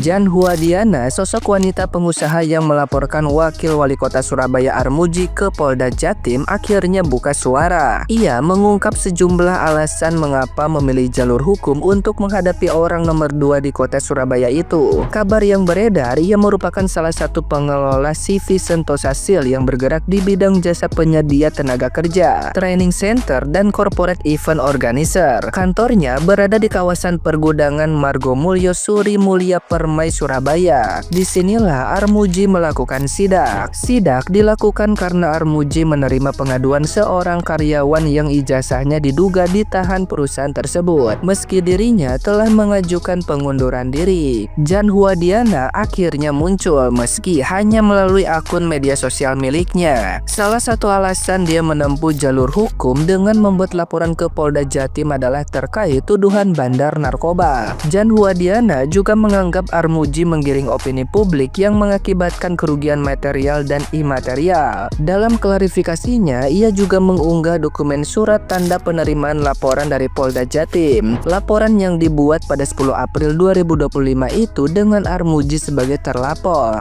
Jan Huadiana, sosok wanita pengusaha yang melaporkan Wakil Wali Kota Surabaya Armuji ke Polda Jatim, akhirnya buka suara. Ia mengungkap sejumlah alasan mengapa memilih jalur hukum untuk menghadapi orang nomor 2 di kota Surabaya itu. Kabar yang beredar, ia merupakan salah satu pengelola CV Sentosa Steel yang bergerak di bidang jasa penyedia tenaga kerja, training center, dan corporate event organizer. Kantornya berada di kawasan pergudangan Margomulyo Suri Mulia Permai, Surabaya. Disinilah Armuji melakukan sidak. Sidak dilakukan karena Armuji menerima pengaduan seorang karyawan yang ijazahnya diduga ditahan perusahaan tersebut, meski dirinya telah mengajukan pengunduran diri. Jan Huadiana akhirnya muncul meski hanya melalui akun media sosial miliknya. Salah satu alasan dia menempuh jalur hukum dengan membuat laporan ke Polda Jatim adalah terkait tuduhan bandar narkoba. Jan Huadiana juga menganggap Armuji menggiring opini publik yang mengakibatkan kerugian material dan imaterial. Dalam klarifikasinya, ia juga mengunggah dokumen surat tanda penerimaan laporan dari Polda Jatim. Laporan yang dibuat pada 10 April 2025 itu dengan Armuji sebagai terlapor.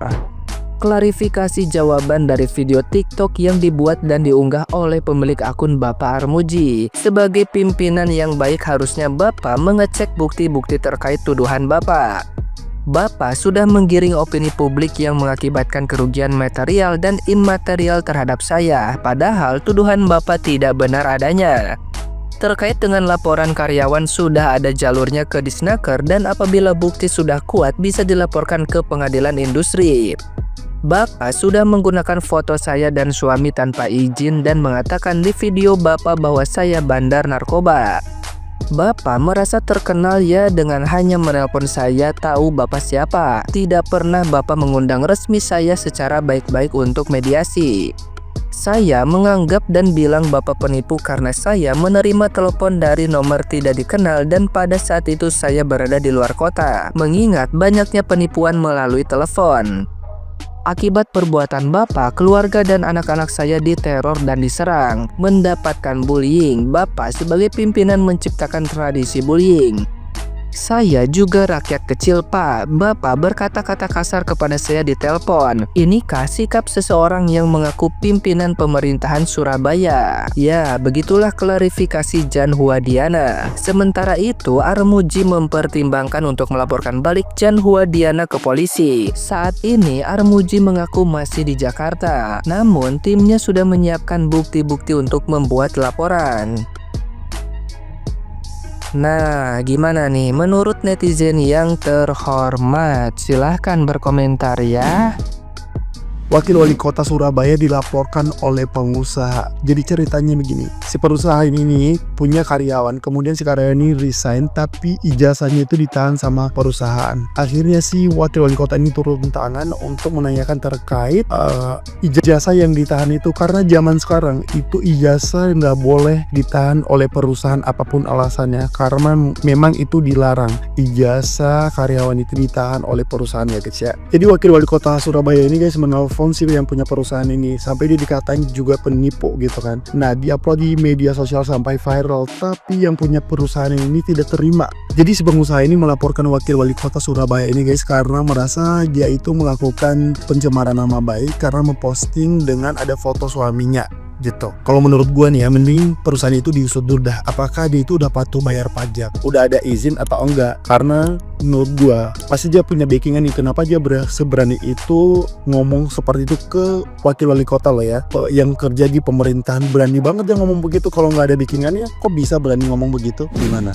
Klarifikasi jawaban dari video TikTok yang dibuat dan diunggah oleh pemilik akun Bapak Armuji. Sebagai pimpinan yang baik, harusnya Bapak mengecek bukti-bukti terkait tuduhan Bapak. Bapak sudah menggiring opini publik yang mengakibatkan kerugian material dan imaterial terhadap saya, padahal tuduhan Bapak tidak benar adanya. Terkait dengan laporan karyawan, sudah ada jalurnya ke Disnaker dan apabila bukti sudah kuat bisa dilaporkan ke pengadilan industri. Bapak sudah menggunakan foto saya dan suami tanpa izin dan mengatakan di video Bapak bahwa saya bandar narkoba. Bapak merasa terkenal ya dengan hanya menelpon saya, tahu Bapak siapa. Tidak pernah Bapak mengundang resmi saya secara baik-baik untuk mediasi. Saya menganggap dan bilang Bapak penipu karena saya menerima telepon dari nomor tidak dikenal dan pada saat itu saya berada di luar kota, mengingat banyaknya penipuan melalui telepon. Akibat perbuatan Bapak, keluarga dan anak-anak saya diteror dan diserang. Mendapatkan bullying, Bapak sebagai pimpinan menciptakan tradisi bullying. Saya juga rakyat kecil, Pak. Bapak berkata-kata kasar kepada saya di telepon. Inikah sikap seseorang yang mengaku pimpinan pemerintahan Surabaya? Ya, begitulah klarifikasi Jan Huadiana. Sementara itu, Armuji mempertimbangkan untuk melaporkan balik Jan Huadiana ke polisi. Saat ini, Armuji mengaku masih di Jakarta. Namun, timnya sudah menyiapkan bukti-bukti untuk membuat laporan. Nah, gimana nih menurut netizen yang terhormat? Silahkan berkomentar ya. Wakil Wali Kota Surabaya dilaporkan oleh pengusaha. Jadi ceritanya begini, si perusahaan ini punya karyawan, kemudian si karyawan ini resign tapi ijazahnya itu ditahan sama perusahaan. Akhirnya si Wakil Wali Kota ini turun tangan untuk menanyakan terkait ijazah yang ditahan itu, karena zaman sekarang itu ijazah nggak boleh ditahan oleh perusahaan apapun alasannya, karena memang itu dilarang ijazah karyawan itu ditahan oleh perusahaan ya guys ya. Jadi Wakil Wali Kota Surabaya ini guys menelpon si yang punya perusahaan ini sampai dia dikatain juga penipu gitu kan. Nah, diupload di media sosial sampai viral, tapi yang punya perusahaan ini tidak terima. Jadi si pengusaha ini melaporkan Wakil Wali Kota Surabaya ini guys karena merasa dia itu melakukan pencemaran nama baik karena memposting dengan ada foto suaminya gitu. Kalau menurut gua nih ya, mending perusahaan itu diusut dulu dah, apakah dia itu udah patuh bayar pajak, udah ada izin atau enggak. Karena menurut gua pasti dia punya backingan nih, kenapa dia seberani itu ngomong seperti itu ke Wakil Wali Kota loh ya, yang kerja di pemerintahan. Berani banget dia ngomong begitu, kalau nggak ada backingannya kok bisa berani ngomong begitu, gimana?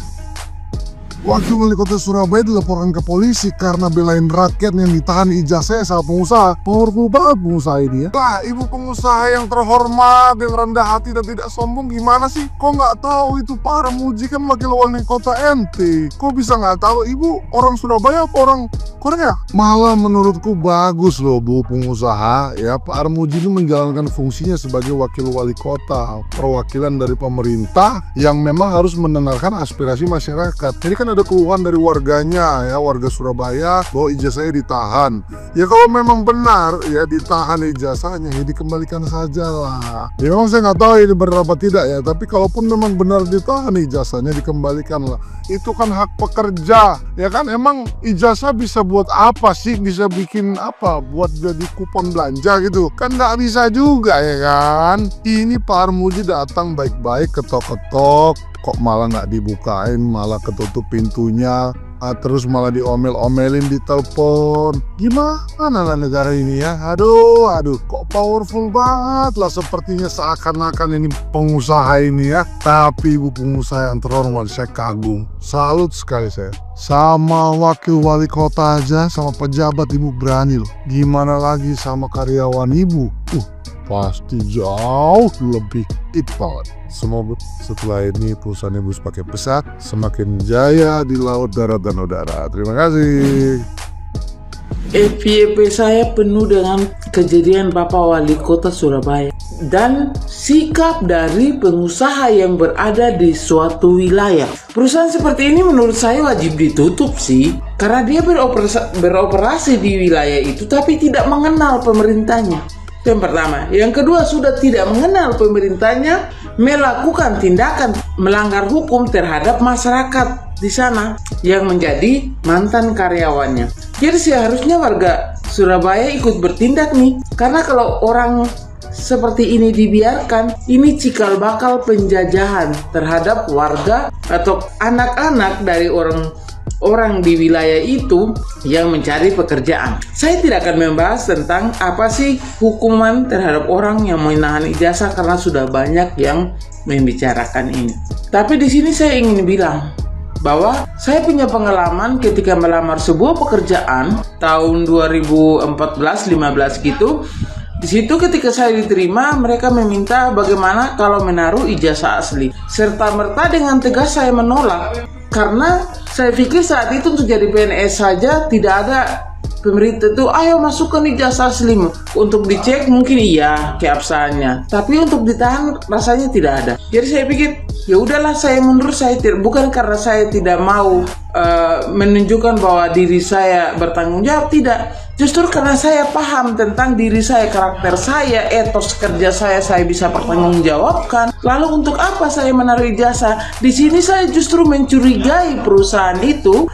Wakil Wali Kota Surabaya dilaporkan ke polisi karena belain rakyat yang ditahan ijazahnya sama pengusaha. Powerful banget pengusaha ini ya. Lah, ibu pengusaha yang terhormat, yang rendah hati dan tidak sombong, gimana sih? Kok nggak tahu itu Pak Armuji kan Wakil Wali Kota ente? Kok bisa nggak tahu? Ibu orang Surabaya apa orang Korea? Malah menurutku bagus loh Bu pengusaha ya. Pak Armuji ini menjalankan fungsinya sebagai Wakil Wali Kota, perwakilan dari pemerintah yang memang harus mendengarkan aspirasi masyarakat. Jadi kan kan ada keluhan dari warganya ya, warga Surabaya bahwa ijazahnya ditahan. Ya kalau memang benar ya ditahan ijazahnya, ya dikembalikan saja lah. Ya memang saya nggak tahu ini benar apa tidak ya, tapi kalaupun memang benar ditahan ijazahnya, dikembalikan lah. Itu kan hak pekerja ya kan. Emang ijazah bisa buat apa sih? Bisa bikin apa? Buat jadi kupon belanja gitu kan? Nggak bisa juga ya kan. Ini Pak Armuji datang baik-baik, ketok-ketok, kok malah nggak dibukain, malah ketutup pintunya, terus malah diomel-omelin di telepon. Gimana lah negara ini ya? Aduh, kok powerful banget lah sepertinya, seakan-akan ini pengusaha ini ya. Tapi ibu pengusaha yang terhormat, saya kagum, salut sekali saya. Sama wakil wali kota aja, sama pejabat ibu berani loh. Gimana lagi sama karyawan ibu? Pasti jauh lebih banget. Semoga setelah ini perusahaan ibu semakin besar, semakin jaya di laut, darat, dan udara. Terima kasih. FYP saya penuh dengan kejadian Bapak Wali Kota Surabaya dan sikap dari pengusaha yang berada di suatu wilayah. Perusahaan seperti ini menurut saya wajib ditutup sih, karena dia beroperasi di wilayah itu tapi tidak mengenal pemerintahnya. Yang pertama. Yang kedua, sudah tidak mengenal pemerintahnya, melakukan tindakan melanggar hukum terhadap masyarakat di sana yang menjadi mantan karyawannya. Jadi seharusnya warga Surabaya ikut bertindak nih, karena kalau orang seperti ini dibiarkan, ini cikal bakal penjajahan terhadap warga atau anak-anak dari orang di wilayah itu yang mencari pekerjaan. Saya tidak akan membahas tentang apa sih hukuman terhadap orang yang menahan ijazah, karena sudah banyak yang membicarakan ini. Tapi di sini saya ingin bilang bahwa saya punya pengalaman ketika melamar sebuah pekerjaan tahun 2014-15 gitu. Di situ ketika saya diterima, mereka meminta bagaimana kalau menaruh ijazah asli. Serta merta dengan tegas saya menolak, karena saya pikir saat itu untuk jadi PNS saja tidak ada pemerintah tuh ayo masukkan ijazah aslimu. Untuk dicek mungkin iya keabsahannya, tapi untuk ditahan rasanya tidak ada. Jadi saya pikir ya udahlah, saya mundur. Saya bukan karena saya tidak mau menunjukkan bahwa diri saya bertanggung jawab, tidak. Justru karena saya paham tentang diri saya, karakter saya, etos kerja saya bisa pertanggungjawabkan. Lalu untuk apa saya menaruh ijazah? Di sini saya justru mencurigai perusahaan itu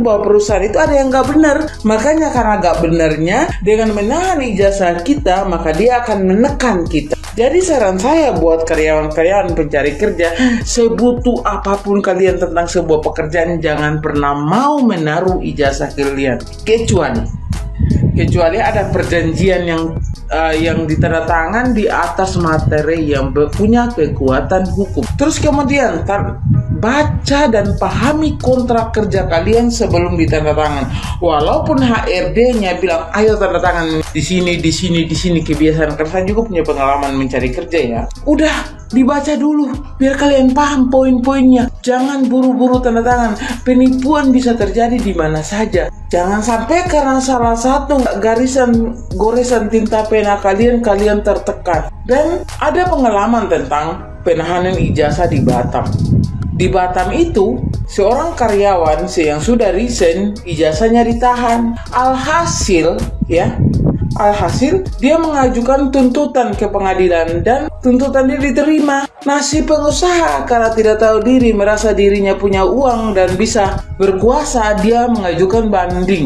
bahwa perusahaan itu ada yang nggak benar. Makanya karena nggak benarnya, dengan menahan ijazah kita, maka dia akan menekan kita. Jadi saran saya buat karyawan-karyawan pencari kerja, sebutuh apapun kalian tentang sebuah pekerjaan, jangan pernah mau menaruh ijazah kalian. Kecuali ada perjanjian yang ditandatangan di atas materi yang punya kekuatan hukum. Terus kemudian baca dan pahami kontrak kerja kalian sebelum ditandatangan. Walaupun HRD-nya bilang ayo tanda tangan di sini, kebiasaan, karena saya juga punya pengalaman mencari kerja ya. Udah dibaca dulu biar kalian paham poin-poinnya. Jangan buru-buru tanda tangan. Penipuan bisa terjadi di mana saja. Jangan sampai karena salah satu goresan tinta pena kalian tertekan. Dan ada pengalaman tentang penahanan ijazah di Batam. Di Batam itu, seorang karyawan yang sudah resign, ijazahnya ditahan. Alhasil dia mengajukan tuntutan ke pengadilan dan tuntutannya diterima. Nah, si pengusaha karena tidak tahu diri, merasa dirinya punya uang dan bisa berkuasa, dia mengajukan banding.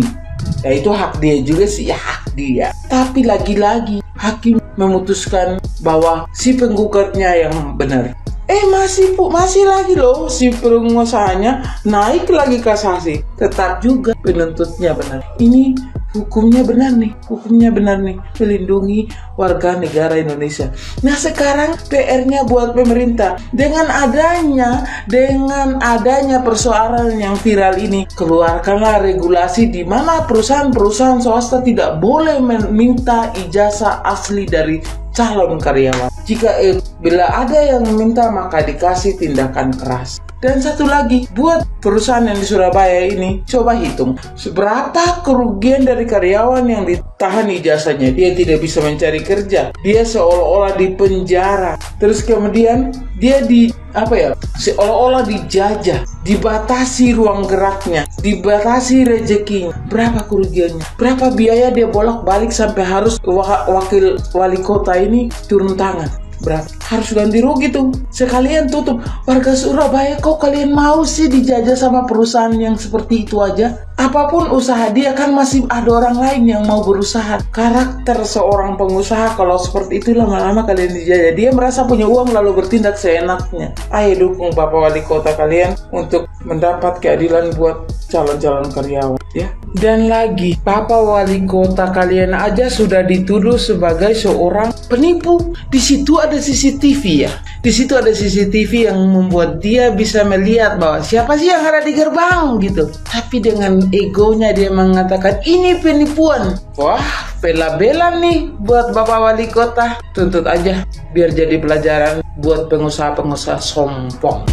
Ya itu hak dia juga sih, ya hak dia. Tapi lagi-lagi hakim memutuskan bahwa si penggugatnya yang benar. Masih lagi loh si pengusahanya naik lagi kasasi, tetap juga penuntutnya benar. Ini hukumnya benar nih, melindungi warga negara Indonesia. Nah sekarang PR-nya buat pemerintah, dengan adanya persoalan yang viral ini, keluarkanlah regulasi di mana perusahaan swasta tidak boleh meminta ijazah asli dari calon karyawan. Jika bila ada yang meminta, maka dikasih tindakan keras. Dan satu lagi, buat perusahaan yang di Surabaya ini, coba hitung seberapa kerugian dari karyawan yang ditahan ijazahnya. Dia tidak bisa mencari kerja, dia seolah-olah di penjara, terus kemudian dia seolah-olah dijajah, dibatasi ruang geraknya, dibatasi rezekinya. Berapa kerugiannya? Berapa biaya dia bolak-balik sampai harus wakil wali kota ini turun tangan? Berapa? Harus ganti rugi tuh. Sekalian tutup. Warga Surabaya, kok kalian mau sih dijajah sama perusahaan yang seperti itu aja? Apapun usaha dia kan masih ada orang lain yang mau berusaha. Karakter seorang pengusaha kalau seperti itu lama-lama kalian dijajah. Dia merasa punya uang lalu bertindak seenaknya. Ayo dukung Bapak Wali Kota kalian untuk mendapat keadilan buat calon-calon karyawan, ya. Dan lagi, Bapak Wali Kota kalian aja sudah dituduh sebagai seorang penipu. Di situ ada CCTV ya. Di situ ada CCTV yang membuat dia bisa melihat bahwa siapa sih yang ada di gerbang gitu. Tapi dengan egonya dia mengatakan ini penipuan. Wah, bela-bela nih buat Bapak Wali Kota. Tuntut aja biar jadi pelajaran buat pengusaha-pengusaha sombong.